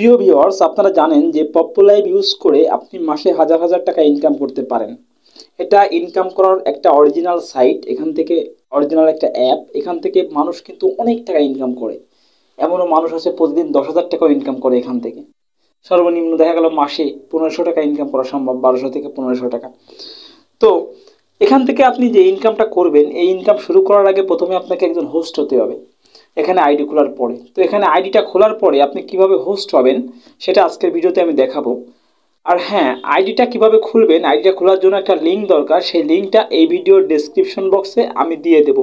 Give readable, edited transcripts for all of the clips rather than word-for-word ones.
প্রিয় ভিউয়ার্স, আপনারা জানেন যে পপ্পু লাইভ ইউজ করে আপনি মাসে হাজার হাজার টাকা ইনকাম করতে পারেন। এটা ইনকাম করার একটা অরিজিনাল সাইট, এখান থেকে অরিজিনাল একটা অ্যাপ, এখান থেকে মানুষ কিন্তু অনেক টাকা ইনকাম করে। এমনও মানুষ আছে প্রতিদিন 10,000 টাকাও ইনকাম করে এখান থেকে। সর্বনিম্ন দেখা গেল মাসে 1500 টাকা ইনকাম করা সম্ভব, 1200 থেকে 1500 টাকা। তো এখান থেকে আপনি যে ইনকামটা করবেন, এই ইনকাম শুরু করার আগে প্রথমে আপনাকে একজন হোস্ট হতে হবে এখানে আইডি খোলার পরে। তো এখানে আইডিটা খোলার পরে আপনি কিভাবে হোস্ট হবেন সেটা আজকের ভিডিওতে আমি দেখাবো। আর হ্যাঁ, আইডিটা কিভাবে খুলবেন, আইডিটা খোলার জন্য একটা লিঙ্ক দরকার। সেই লিঙ্কটা এই ভিডিওর ডেসক্রিপশন বক্সে আমি দিয়ে দেব।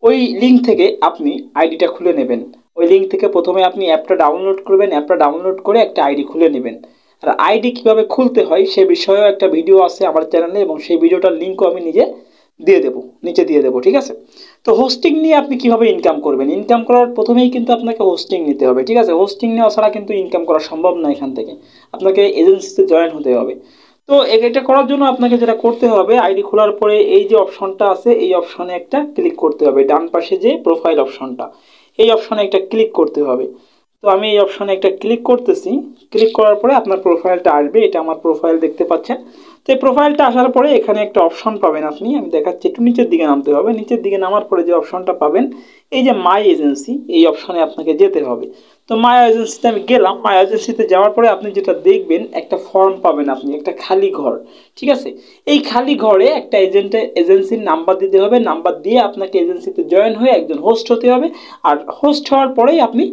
ওই লিঙ্ক থেকে আপনি আইডিটা খুলে নেবেন। ওই লিঙ্ক থেকে প্রথমে আপনি অ্যাপটা ডাউনলোড করবেন, অ্যাপটা ডাউনলোড করে একটা আইডি খুলে নেবেন। আর আইডি কিভাবে খুলতে হয় সে বিষয়েও একটা ভিডিও আছে আমার চ্যানেলে, এবং সেই ভিডিওটার লিঙ্কও আমি নিচে দিয়ে দেবো, ঠিক আছে। তো হোস্টিং নিয়ে আপনি কিভাবে ইনকাম করবেন, ইনকাম করার প্রথমেই কিন্তু আপনাকে হোস্টিং নিতে হবে, ঠিক আছে। হোস্টিং নেওয়া ছাড়া কিন্তু ইনকাম করা সম্ভব না। এখান থেকে আপনাকে এজেন্সিতে জয়েন হতে হবে। তো এটা করার জন্য আপনাকে যেটা করতে হবে, আইডি খোলার পরে এই যে অপশনটা আছে, এই অপশনে একটা ক্লিক করতে হবে। ডান পাশে যে প্রোফাইল অপশনটা, এই অপশনে একটা ক্লিক করতে হবে। তো আমি এই অপশনে একটা ক্লিক করতেছি। ক্লিক করার পরে আপনার প্রোফাইলটা আসবে। এটা আমার প্রোফাইল দেখতে পাচ্ছেন। তো এই প্রোফাইলটা আসার পরে এখানে একটা অপশন পাবেন আপনি, আমি দেখাচ্ছি, একটু নিচের দিকে নামতে হবে। নিচের দিকে নামার পরে যে অপশনটা পাবেন, এই যে মাই এজেন্সি, এই অপশনে আপনাকে যেতে হবে। তো মাই এজেন্সিতে আমি গেলাম। মাই এজেন্সিতে যাওয়ার পরে আপনি যেটা দেখবেন, একটা ফর্ম পাবেন আপনি, একটা খালি ঘর, ঠিক আছে। এই খালি ঘরে একটা এজেন্সির নাম্বার দিতে হবে। নাম্বার দিয়ে আপনাকে এজেন্সিতে জয়েন হয়ে একজন হোস্ট হতে হবে। আর হোস্ট হওয়ার পরেই আপনি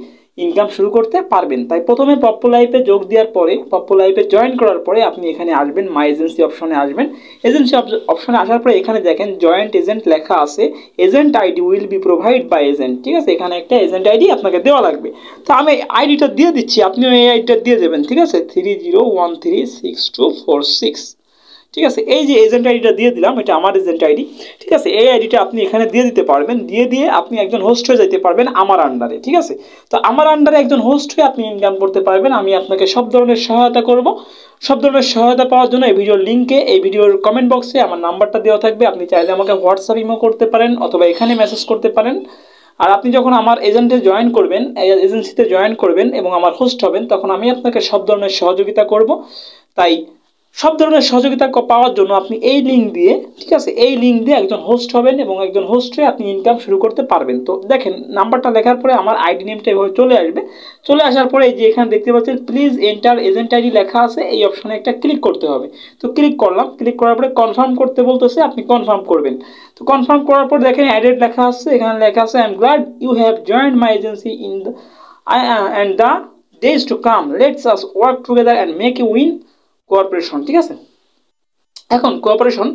ইনকাম শুরু করতে পারবেন। তাই প্রথমে পপ্পু লাইফে যোগ দেওয়ার পরে, পপ্পু লাইফে জয়েন করার পরে আপনি এখানে আসবেন, মাই এজেন্সি অপশনে আসবেন। এজেন্সি অপশনে আসার পরে এখানে দেখেন জয়েন্ট এজেন্ট লেখা আছে। Agent ID will be provide by agent, ঠিক আছে। এখানে একটা এজেন্ট আইডি আপনাকে দেওয়া লাগবে। তো আমি আইডিটা দিয়ে দিচ্ছি, আপনিও এই আইডিটা দিয়ে দেবেন, ঠিক আছে। 30136246, ঠিক আছে। এই যে এজেন্ট আইডিটা দিয়ে দিলাম, এটা আমার এজেন্ট আইডি, ঠিক আছে। এই আইডিটা আপনি এখানে দিয়ে দিতে পারবেন। দিয়ে আপনি একজন হোস্ট হয়ে যেতে পারবেন আমার আন্ডারে, ঠিক আছে। তো আমার আন্ডারে একজন হোস্ট হয়ে আপনি ইনকাম করতে পারবেন। আমি আপনাকে সব ধরনের সহায়তা করব। সব ধরনের সহায়তা পাওয়ার জন্য এই ভিডিওর লিঙ্কে, এই ভিডিওর কমেন্ট বক্সে আমার নাম্বারটা দেওয়া থাকবে। আপনি চাইলে আমাকে হোয়াটসঅ্যাপ ইমো করতে পারেন, অথবা এখানে মেসেজ করতে পারেন। আর আপনি যখন আমার এজেন্টে জয়েন করবেন, এজেন্সিতে জয়েন করবেন এবং আমার হোস্ট হবেন, তখন আমি আপনাকে সব ধরনের সহযোগিতা করব। তাই সব ধরনের সহযোগিতা পাওয়ার জন্য আপনি এই লিঙ্ক দিয়ে, ঠিক আছে, এই লিঙ্ক দিয়ে একজন হোস্ট হবেন এবং একজন হোস্ট হয়ে আপনি ইনকাম শুরু করতে পারবেন। তো দেখেন, নাম্বারটা লেখার পরে আমার আইডি নেমটা এভাবে চলে আসবে। চলে আসার পরে এই যে এখানে দেখতে পাচ্ছেন প্লিজ এন্টার এজেন্ট আইডি লেখা আছে, এই অপশনে একটা ক্লিক করতে হবে। তো ক্লিক করলাম। ক্লিক করার পরে কনফার্ম করতে বলতেছে, আপনি কনফার্ম করবেন। তো কনফার্ম করার পর দেখেন অ্যাডেড লেখা আছে, এখানে লেখা আছে I am glad you have joined my agency in the and the days to come let's us work together and make you win cooperation, ঠিক আছে। এখন কোঅপারেশন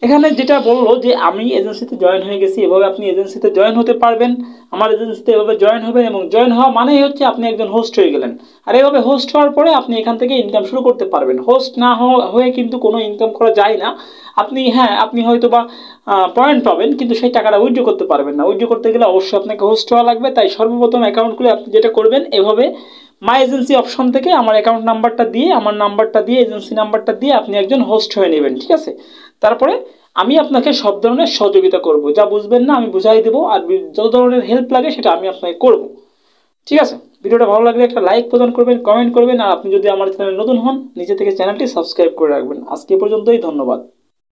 এখানে যেটা বললো যে আমি এজেন্সিতে জয়েন হয়ে গেছি, এভাবে আপনি এজেন্সিতে জয়েন হতে পারবেন। আমার এজেন্সিতে এভাবে জয়েন হবেন, এবং জয়েন হওয়া মানেই হচ্ছে আপনি একজন হোস্ট হয়ে গেলেন। আর এভাবে হোস্ট হওয়ার পরে আপনি এখান থেকে ইনকাম শুরু করতে পারবেন। হোস্ট না হয়ে কিন্তু কোনো ইনকাম করা যায় না। আপনি হয়তো বা পয়েন্ট পাবেন, কিন্তু সেই টাকাটা উইথড্র করতে পারবেন না। উইথড্র করতে গেলে অবশ্যই আপনাকে হোস্ট হওয়া লাগবে। তাই সর্বপ্রথম অ্যাকাউন্ট খুলে আপনি যেটা করবেন, এভাবে মাই এজেন্সি অপশন থেকে আমার অ্যাকাউন্ট নাম্বারটা দিয়ে, আমার নাম্বারটা দিয়ে, এজেন্সি নাম্বারটা দিয়ে আপনি একজন হোস্ট হয়ে নেবেন, ঠিক আছে। তারপরে আমি আপনাকে সব ধরনের সহযোগিতা করব, যা বুঝবেন না আমি বুঝাই দেবো। আর যত ধরনের হেল্প লাগে সেটা আমি আপনাকে করব, ঠিক আছে। ভিডিওটা ভালো লাগলে একটা লাইক প্রদান করবেন, কমেন্ট করবেন। আর আপনি যদি আমার চ্যানেলে নতুন হন, নিচে থেকে চ্যানেলটি সাবস্ক্রাইব করে রাখবেন। আজকে পর্যন্তই, ধন্যবাদ।